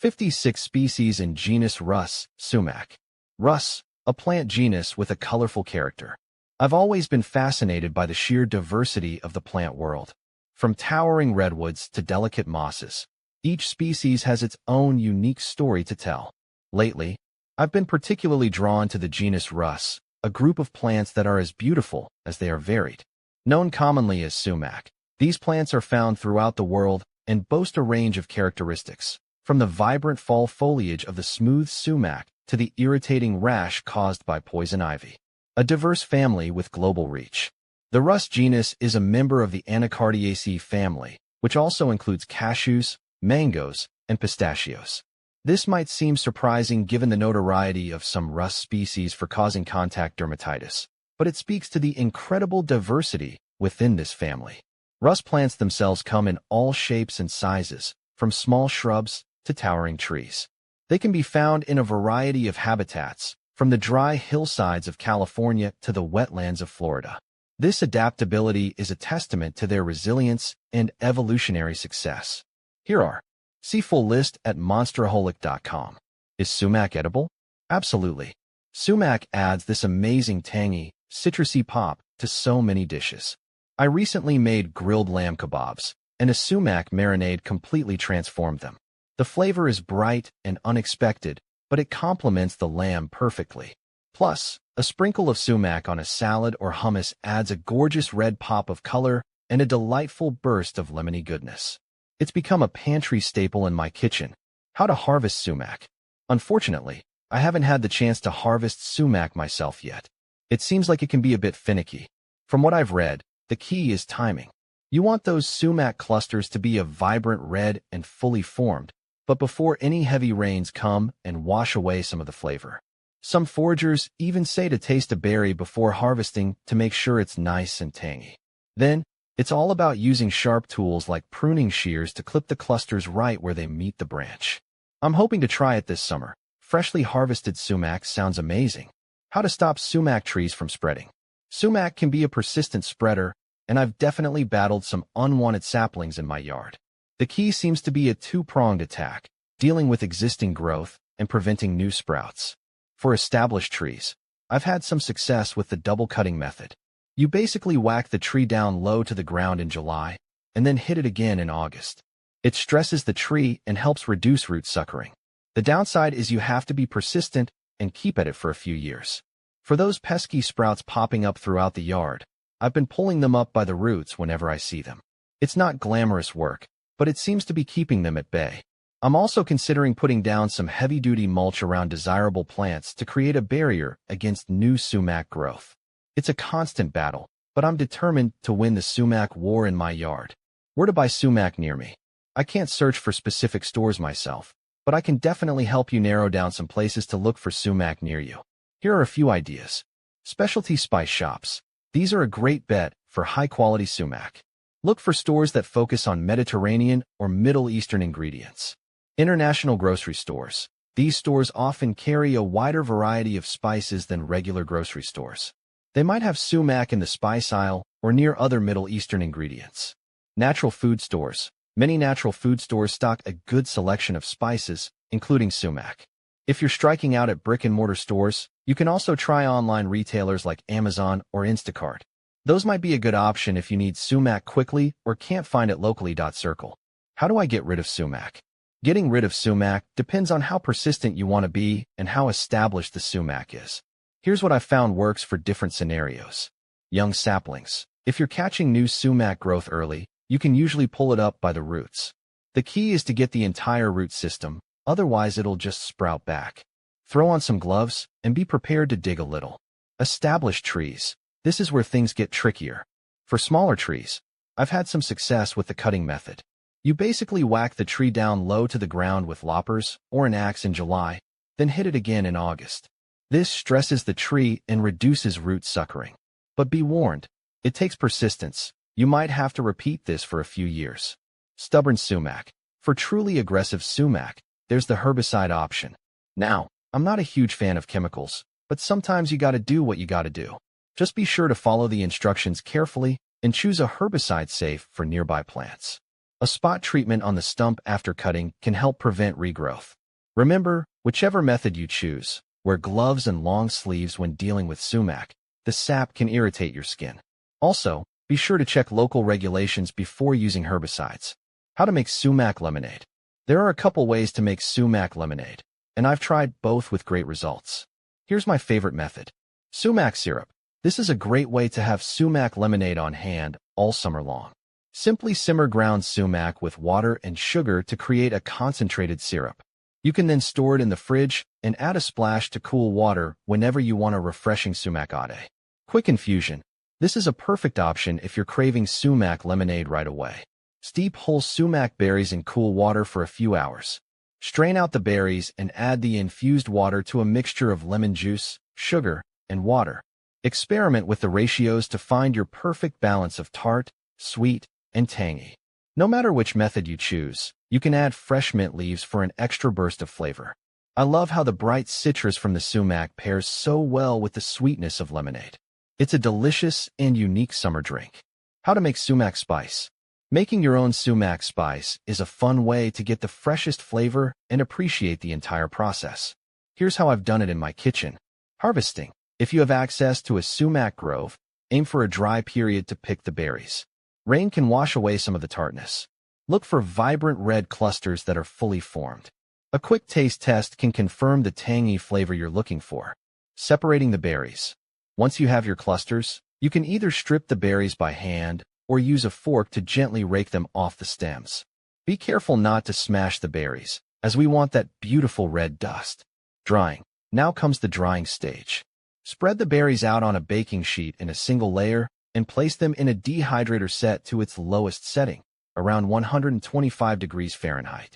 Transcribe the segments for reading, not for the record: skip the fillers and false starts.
56 species in genus Rhus, Sumac. Rhus, a plant genus with a colorful character. I've always been fascinated by the sheer diversity of the plant world. From towering redwoods to delicate mosses, each species has its own unique story to tell. Lately, I've been particularly drawn to the genus Rhus, a group of plants that are as beautiful as they are varied. Known commonly as sumac, these plants are found throughout the world and boast a range of characteristics, from the vibrant fall foliage of the smooth sumac to the irritating rash caused by poison ivy. A diverse family with global reach. The Rhus genus is a member of the Anacardiaceae family, which also includes cashews, mangoes, and pistachios. This might seem surprising given the notoriety of some Rhus species for causing contact dermatitis, but it speaks to the incredible diversity within this family. Rhus plants themselves come in all shapes and sizes, from small shrubs to towering trees. They can be found in a variety of habitats, from the dry hillsides of California to the wetlands of Florida. This adaptability is a testament to their resilience and evolutionary success. Here are. See full list at monsteraholic.com. Is sumac edible? Absolutely. Sumac adds this amazing tangy, citrusy pop to so many dishes. I recently made grilled lamb kebabs, and a sumac marinade completely transformed them. The flavor is bright and unexpected, but it complements the lamb perfectly. Plus, a sprinkle of sumac on a salad or hummus adds a gorgeous red pop of color and a delightful burst of lemony goodness. It's become a pantry staple in my kitchen. How to harvest sumac? Unfortunately, I haven't had the chance to harvest sumac myself yet. It seems like it can be a bit finicky. From what I've read, the key is timing. You want those sumac clusters to be a vibrant red and fully formed, but before any heavy rains come and wash away some of the flavor. Some foragers even say to taste a berry before harvesting to make sure it's nice and tangy. Then, it's all about using sharp tools like pruning shears to clip the clusters right where they meet the branch. I'm hoping to try it this summer. Freshly harvested sumac sounds amazing. How to stop sumac trees from spreading? Sumac can be a persistent spreader, and I've definitely battled some unwanted saplings in my yard. The key seems to be a two-pronged attack, dealing with existing growth and preventing new sprouts. For established trees, I've had some success with the double cutting method. You basically whack the tree down low to the ground in July, and then hit it again in August. It stresses the tree and helps reduce root suckering. The downside is you have to be persistent and keep at it for a few years. For those pesky sprouts popping up throughout the yard, I've been pulling them up by the roots whenever I see them. It's not glamorous work, but it seems to be keeping them at bay. I'm also considering putting down some heavy-duty mulch around desirable plants to create a barrier against new sumac growth. It's a constant battle, but I'm determined to win the sumac war in my yard. Where to buy sumac near me? I can't search for specific stores myself, but I can definitely help you narrow down some places to look for sumac near you. Here are a few ideas. Specialty spice shops. These are a great bet for high-quality sumac. Look for stores that focus on Mediterranean or Middle Eastern ingredients. International grocery stores. These stores often carry a wider variety of spices than regular grocery stores. They might have sumac in the spice aisle or near other Middle Eastern ingredients. Natural food stores. Many natural food stores stock a good selection of spices, including sumac. If you're striking out at brick-and-mortar stores, you can also try online retailers like Amazon or Instacart. Those might be a good option if you need sumac quickly or can't find it locally. Circle. How do I get rid of sumac? Getting rid of sumac depends on how persistent you want to be and how established the sumac is. Here's what I've found works for different scenarios. Young saplings. If you're catching new sumac growth early, you can usually pull it up by the roots. The key is to get the entire root system, otherwise it'll just sprout back. Throw on some gloves and be prepared to dig a little. Established trees. This is where things get trickier. For smaller trees, I've had some success with the cutting method. You basically whack the tree down low to the ground with loppers or an axe in July, then hit it again in August. This stresses the tree and reduces root suckering. But be warned, it takes persistence. You might have to repeat this for a few years. Stubborn sumac. For truly aggressive sumac, there's the herbicide option. Now, I'm not a huge fan of chemicals, but sometimes you gotta do what you gotta do. Just be sure to follow the instructions carefully and choose a herbicide safe for nearby plants. A spot treatment on the stump after cutting can help prevent regrowth. Remember, whichever method you choose, wear gloves and long sleeves when dealing with sumac. The sap can irritate your skin. Also, be sure to check local regulations before using herbicides. How to make sumac lemonade. There are a couple ways to make sumac lemonade, and I've tried both with great results. Here's my favorite method. Sumac syrup. This is a great way to have sumac lemonade on hand all summer long. Simply simmer ground sumac with water and sugar to create a concentrated syrup. You can then store it in the fridge and add a splash to cool water whenever you want a refreshing sumac latte. Quick infusion. This is a perfect option if you're craving sumac lemonade right away. Steep whole sumac berries in cool water for a few hours. Strain out the berries and add the infused water to a mixture of lemon juice, sugar, and water. Experiment with the ratios to find your perfect balance of tart, sweet, and tangy. No matter which method you choose, you can add fresh mint leaves for an extra burst of flavor. I love how the bright citrus from the sumac pairs so well with the sweetness of lemonade. It's a delicious and unique summer drink. How to make sumac spice. Making your own sumac spice is a fun way to get the freshest flavor and appreciate the entire process. Here's how I've done it in my kitchen. Harvesting. If you have access to a sumac grove, aim for a dry period to pick the berries. Rain can wash away some of the tartness. Look for vibrant red clusters that are fully formed. A quick taste test can confirm the tangy flavor you're looking for. Separating the berries. Once you have your clusters, you can either strip the berries by hand or use a fork to gently rake them off the stems. Be careful not to smash the berries, as we want that beautiful red dust. Drying. Now comes the drying stage. Spread the berries out on a baking sheet in a single layer and place them in a dehydrator set to its lowest setting, around 125 degrees Fahrenheit.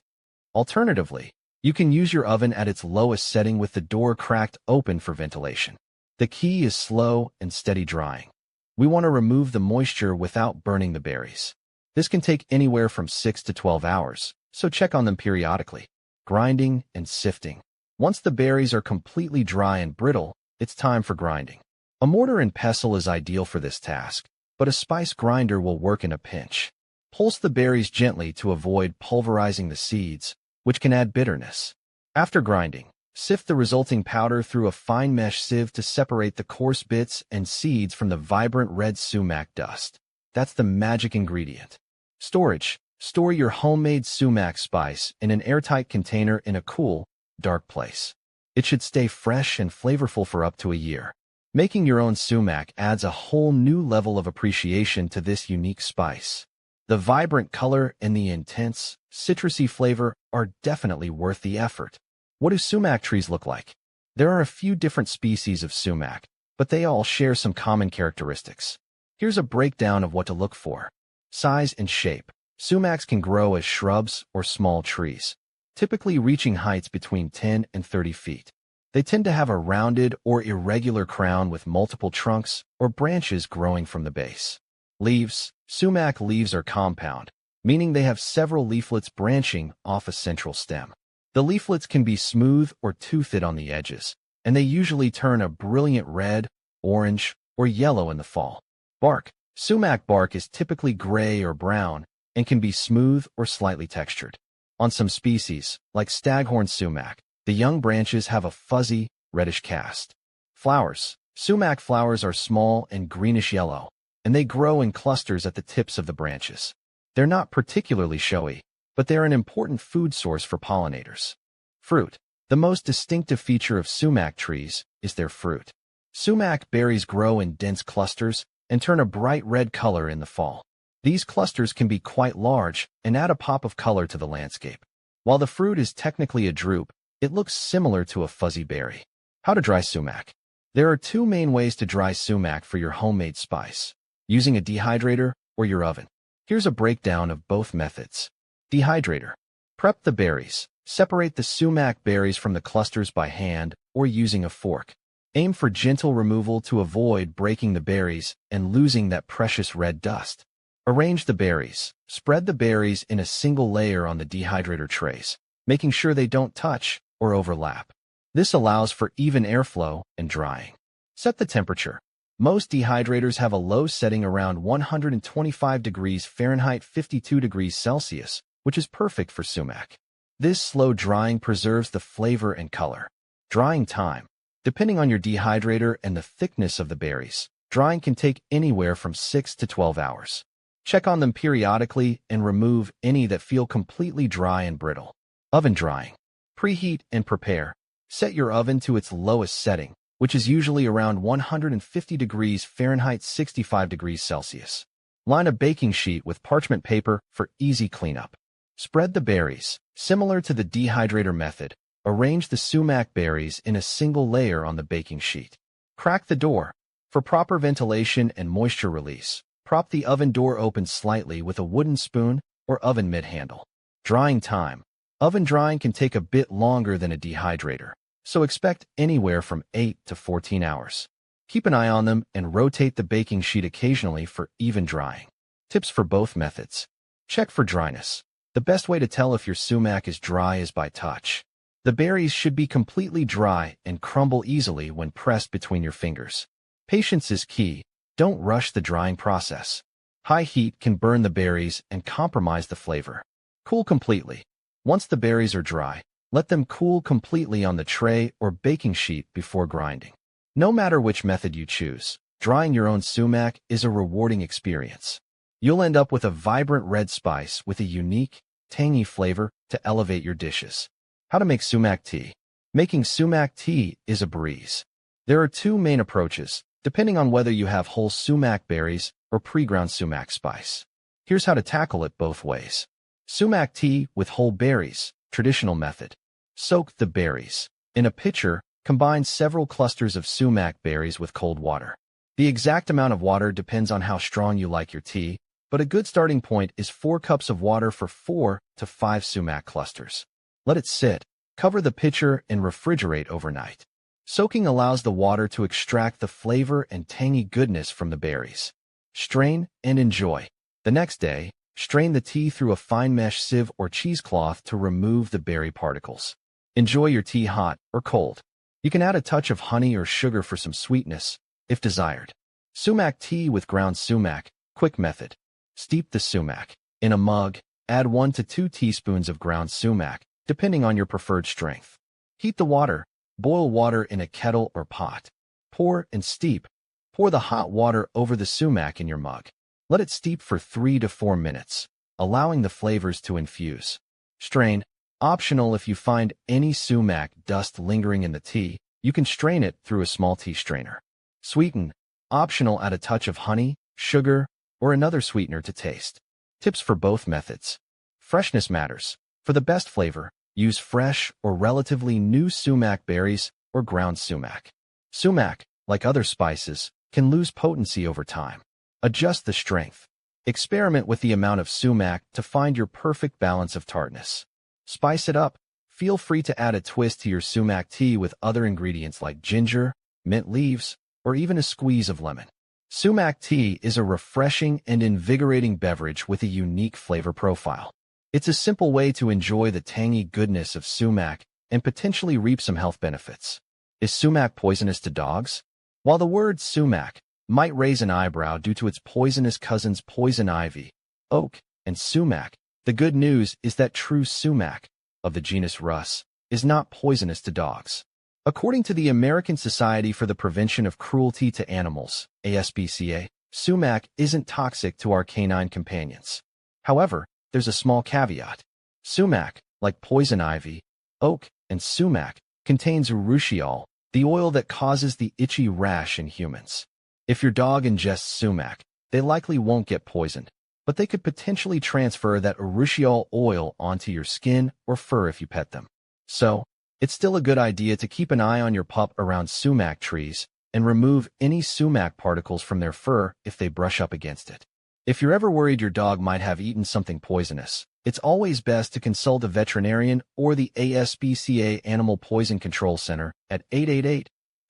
Alternatively, you can use your oven at its lowest setting with the door cracked open for ventilation. The key is slow and steady drying. We want to remove the moisture without burning the berries. This can take anywhere from 6 to 12 hours, so check on them periodically. Grinding and sifting. Once the berries are completely dry and brittle, it's time for grinding. A mortar and pestle is ideal for this task, but a spice grinder will work in a pinch. Pulse the berries gently to avoid pulverizing the seeds, which can add bitterness. After grinding, sift the resulting powder through a fine mesh sieve to separate the coarse bits and seeds from the vibrant red sumac dust. That's the magic ingredient. Storage. Store your homemade sumac spice in an airtight container in a cool, dark place. It should stay fresh and flavorful for up to a year. Making your own sumac adds a whole new level of appreciation to this unique spice. The vibrant color and the intense, citrusy flavor are definitely worth the effort. What do sumac trees look like? There are a few different species of sumac, but they all share some common characteristics. Here's a breakdown of what to look for. Size and shape. Sumacs can grow as shrubs or small trees, typically reaching heights between 10 and 30 feet. They tend to have a rounded or irregular crown with multiple trunks or branches growing from the base. Leaves. Sumac leaves are compound, meaning they have several leaflets branching off a central stem. The leaflets can be smooth or toothed on the edges, and they usually turn a brilliant red, orange, or yellow in the fall. Bark. Sumac bark is typically gray or brown and can be smooth or slightly textured. On some species, like staghorn sumac, the young branches have a fuzzy, reddish cast. Flowers. Sumac flowers are small and greenish-yellow, and they grow in clusters at the tips of the branches. They're not particularly showy, but they're an important food source for pollinators. Fruit. The most distinctive feature of sumac trees is their fruit. Sumac berries grow in dense clusters and turn a bright red color in the fall. These clusters can be quite large and add a pop of color to the landscape. While the fruit is technically a drupe, it looks similar to a fuzzy berry. How to dry sumac. There are two main ways to dry sumac for your homemade spice: using a dehydrator or your oven. Here's a breakdown of both methods. Dehydrator. Prep the berries. Separate the sumac berries from the clusters by hand or using a fork. Aim for gentle removal to avoid breaking the berries and losing that precious red dust. Arrange the berries. Spread the berries in a single layer on the dehydrator trays, making sure they don't touch or overlap. This allows for even airflow and drying. Set the temperature. Most dehydrators have a low setting around 125 degrees Fahrenheit 52 degrees Celsius, which is perfect for sumac. This slow drying preserves the flavor and color. Drying time. Depending on your dehydrator and the thickness of the berries, drying can take anywhere from 6 to 12 hours. Check on them periodically and remove any that feel completely dry and brittle. Oven drying. Preheat and prepare. Set your oven to its lowest setting, which is usually around 150 degrees Fahrenheit 65 degrees Celsius. Line a baking sheet with parchment paper for easy cleanup. Spread the berries. Similar to the dehydrator method, arrange the sumac berries in a single layer on the baking sheet. Crack the door. For proper ventilation and moisture release, prop the oven door open slightly with a wooden spoon or oven mitt handle. Drying time. Oven drying can take a bit longer than a dehydrator, so expect anywhere from 8 to 14 hours. Keep an eye on them and rotate the baking sheet occasionally for even drying. Tips for both methods. Check for dryness. The best way to tell if your sumac is dry is by touch. The berries should be completely dry and crumble easily when pressed between your fingers. Patience is key. Don't rush the drying process. High heat can burn the berries and compromise the flavor. Cool completely. Once the berries are dry, let them cool completely on the tray or baking sheet before grinding. No matter which method you choose, drying your own sumac is a rewarding experience. You'll end up with a vibrant red spice with a unique, tangy flavor to elevate your dishes. How to make sumac tea. Making sumac tea is a breeze. There are two main approaches, depending on whether you have whole sumac berries or pre-ground sumac spice. Here's how to tackle it both ways. Sumac tea with whole berries, traditional method. Soak the berries. In a pitcher, combine several clusters of sumac berries with cold water. The exact amount of water depends on how strong you like your tea, but a good starting point is 4 cups of water for 4 to 5 sumac clusters. Let it sit. Cover the pitcher and refrigerate overnight. Soaking allows the water to extract the flavor and tangy goodness from the berries. Strain and enjoy. The next day, strain the tea through a fine mesh sieve or cheesecloth to remove the berry particles. Enjoy your tea hot or cold. You can add a touch of honey or sugar for some sweetness, if desired. Sumac tea with ground sumac. Quick method. Steep the sumac. In a mug, add 1 to 2 teaspoons of ground sumac, depending on your preferred strength. Heat the water. Boil water in a kettle or pot. Pour and steep. Pour the hot water over the sumac in your mug. Let it steep for 3 to 4 minutes, allowing the flavors to infuse. Strain. Optional if you find any sumac dust lingering in the tea, you can strain it through a small tea strainer. Sweeten. Optional, add a touch of honey, sugar, or another sweetener to taste. Tips for both methods. Freshness matters. For the best flavor, use fresh or relatively new sumac berries or ground sumac. Sumac, like other spices, can lose potency over time. Adjust the strength. Experiment with the amount of sumac to find your perfect balance of tartness. Spice it up. Feel free to add a twist to your sumac tea with other ingredients like ginger, mint leaves, or even a squeeze of lemon. Sumac tea is a refreshing and invigorating beverage with a unique flavor profile. It's a simple way to enjoy the tangy goodness of sumac and potentially reap some health benefits. Is sumac poisonous to dogs? While the word sumac might raise an eyebrow due to its poisonous cousins poison ivy, oak, and sumac, the good news is that true sumac, of the genus Rhus, is not poisonous to dogs. According to the American Society for the Prevention of Cruelty to Animals, ASPCA, sumac isn't toxic to our canine companions. However, there's a small caveat. Sumac, like poison ivy, oak, and sumac, contains urushiol, the oil that causes the itchy rash in humans. If your dog ingests sumac, they likely won't get poisoned, but they could potentially transfer that urushiol oil onto your skin or fur if you pet them. So, it's still a good idea to keep an eye on your pup around sumac trees and remove any sumac particles from their fur if they brush up against it. If you're ever worried your dog might have eaten something poisonous, it's always best to consult a veterinarian or the ASPCA Animal Poison Control Center at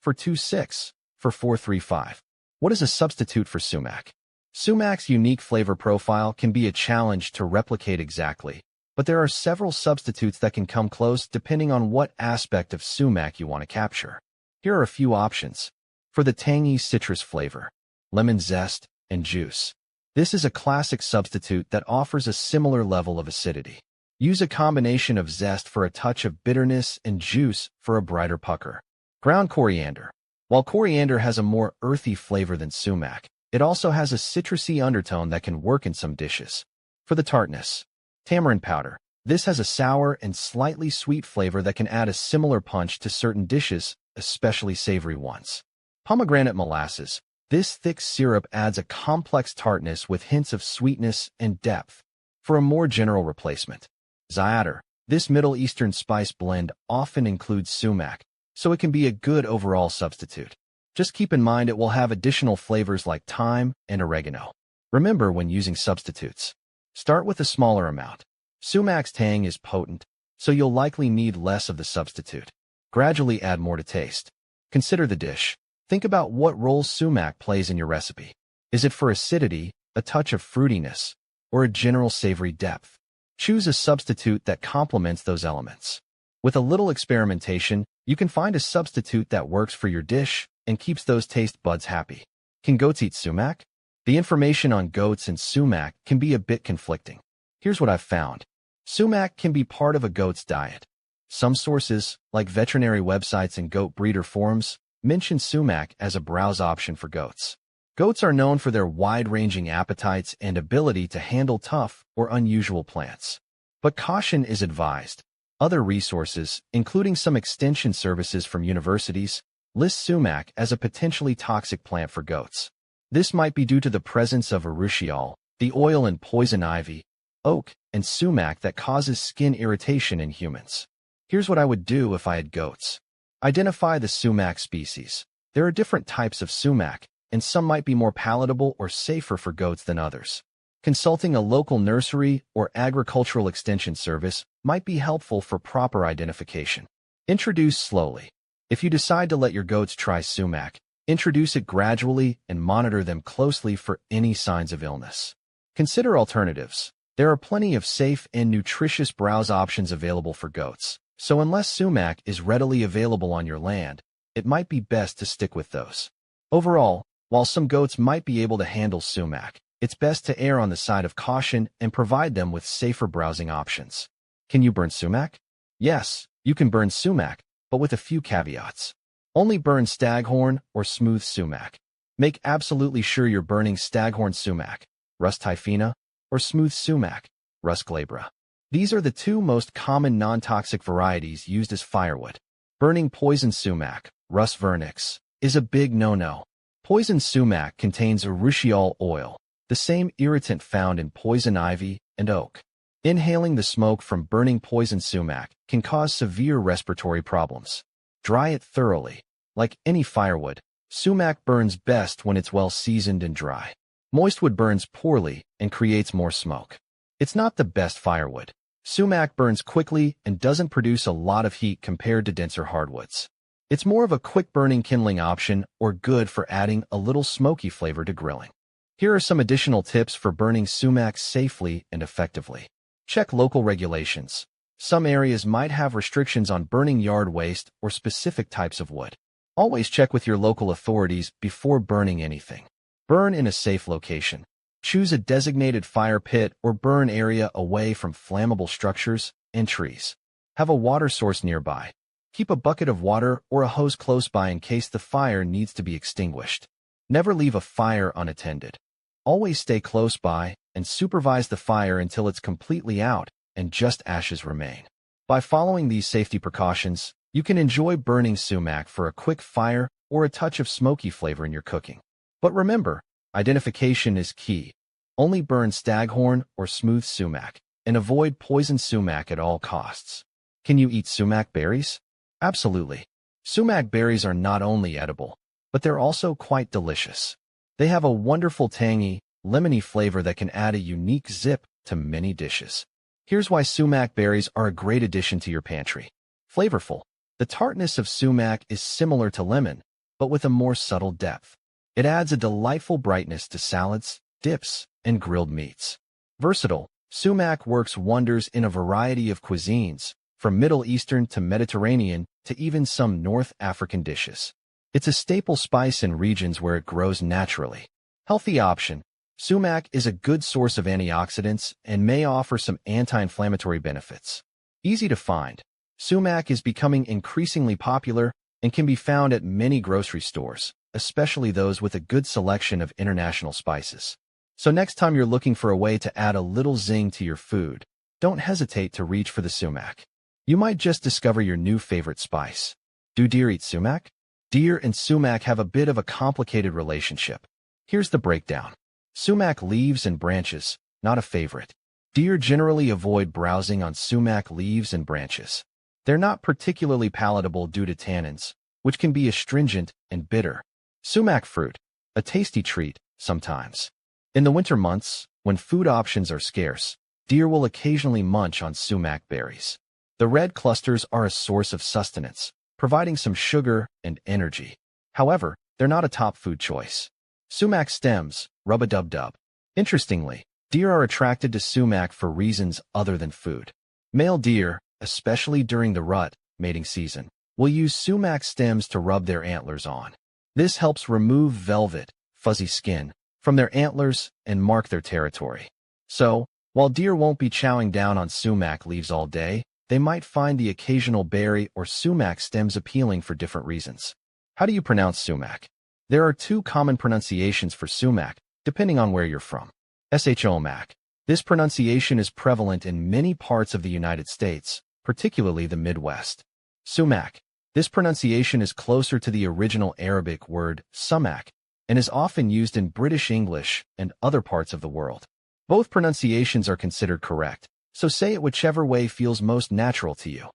888-426-4435. What is a substitute for sumac? Sumac's unique flavor profile can be a challenge to replicate exactly, but there are several substitutes that can come close depending on what aspect of sumac you want to capture. Here are a few options. For the tangy citrus flavor, lemon zest, and juice. This is a classic substitute that offers a similar level of acidity. Use a combination of zest for a touch of bitterness and juice for a brighter pucker. Ground coriander. While coriander has a more earthy flavor than sumac, it also has a citrusy undertone that can work in some dishes. For the tartness, tamarind powder. This has a sour and slightly sweet flavor that can add a similar punch to certain dishes, especially savory ones. Pomegranate molasses. This thick syrup adds a complex tartness with hints of sweetness and depth. For a more general replacement, za'atar. This Middle Eastern spice blend often includes sumac, so it can be a good overall substitute. Just keep in mind it will have additional flavors like thyme and oregano. Remember when using substitutes, start with a smaller amount. Sumac's tang is potent, so you'll likely need less of the substitute. Gradually add more to taste. Consider the dish. Think about what role sumac plays in your recipe. Is it for acidity, a touch of fruitiness, or a general savory depth? Choose a substitute that complements those elements. With a little experimentation, you can find a substitute that works for your dish and keeps those taste buds happy. Can goats eat sumac? The information on goats and sumac can be a bit conflicting. Here's what I've found. Sumac can be part of a goat's diet. Some sources, like veterinary websites and goat breeder forums, mention sumac as a browse option for goats. Goats are known for their wide-ranging appetites and ability to handle tough or unusual plants. But caution is advised. Other resources, including some extension services from universities, list sumac as a potentially toxic plant for goats. This might be due to the presence of urushiol, the oil in poison ivy, oak, and sumac that causes skin irritation in humans. Here's what I would do if I had goats. Identify the sumac species. There are different types of sumac, and some might be more palatable or safer for goats than others. Consulting a local nursery or agricultural extension service might be helpful for proper identification. Introduce slowly. If you decide to let your goats try sumac, introduce it gradually and monitor them closely for any signs of illness. Consider alternatives. There are plenty of safe and nutritious browse options available for goats, so unless sumac is readily available on your land, it might be best to stick with those. Overall, while some goats might be able to handle sumac, it's best to err on the side of caution and provide them with safer browsing options. Can you burn sumac? Yes, you can burn sumac, but with a few caveats. Only burn staghorn or smooth sumac. Make absolutely sure you're burning staghorn sumac, Rhus typhina, or smooth sumac, Rhus glabra. These are the two most common non-toxic varieties used as firewood. Burning poison sumac, Rhus vernix, is a big no-no. Poison sumac contains urushiol oil, the same irritant found in poison ivy and oak. Inhaling the smoke from burning poison sumac can cause severe respiratory problems. Dry it thoroughly. Like any firewood, sumac burns best when it's well seasoned and dry. Moist wood burns poorly and creates more smoke. It's not the best firewood. Sumac burns quickly and doesn't produce a lot of heat compared to denser hardwoods. It's more of a quick-burning kindling option or good for adding a little smoky flavor to grilling. Here are some additional tips for burning sumac safely and effectively. Check local regulations. Some areas might have restrictions on burning yard waste or specific types of wood. Always check with your local authorities before burning anything. Burn in a safe location. Choose a designated fire pit or burn area away from flammable structures and trees. Have a water source nearby. Keep a bucket of water or a hose close by in case the fire needs to be extinguished. Never leave a fire unattended. Always stay close by and supervise the fire until it's completely out and just ashes remain. By following these safety precautions, you can enjoy burning sumac for a quick fire or a touch of smoky flavor in your cooking. But remember, identification is key. Only burn staghorn or smooth sumac, and avoid poison sumac at all costs. Can you eat sumac berries? Absolutely. Sumac berries are not only edible, but they're also quite delicious. They have a wonderful tangy, lemony flavor that can add a unique zip to many dishes. Here's why sumac berries are a great addition to your pantry. Flavorful. The tartness of sumac is similar to lemon, but with a more subtle depth. It adds a delightful brightness to salads, dips, and grilled meats. Versatile. Sumac works wonders in a variety of cuisines, from Middle Eastern to Mediterranean to even some North African dishes. It's a staple spice in regions where it grows naturally. Healthy option. Sumac is a good source of antioxidants and may offer some anti-inflammatory benefits. Easy to find. Sumac is becoming increasingly popular and can be found at many grocery stores, especially those with a good selection of international spices. So next time you're looking for a way to add a little zing to your food, don't hesitate to reach for the sumac. You might just discover your new favorite spice. Do deer eat sumac? Deer and sumac have a bit of a complicated relationship. Here's the breakdown. Sumac leaves and branches, not a favorite. Deer generally avoid browsing on sumac leaves and branches. They're not particularly palatable due to tannins, which can be astringent and bitter. Sumac fruit, a tasty treat, sometimes. In the winter months, when food options are scarce, deer will occasionally munch on sumac berries. The red clusters are a source of sustenance, providing some sugar and energy. However, they're not a top food choice. Sumac stems, rub-a-dub-dub. Interestingly, deer are attracted to sumac for reasons other than food. Male deer, especially during the rut, mating season, will use sumac stems to rub their antlers on. This helps remove velvet, fuzzy skin, from their antlers and mark their territory. So, while deer won't be chowing down on sumac leaves all day, they might find the occasional berry or sumac stems appealing for different reasons. How do you pronounce sumac? There are two common pronunciations for sumac, depending on where you're from. Shomac. This pronunciation is prevalent in many parts of the United States, particularly the Midwest. Sumac. This pronunciation is closer to the original Arabic word sumac and is often used in British English and other parts of the world. Both pronunciations are considered correct, so say it whichever way feels most natural to you.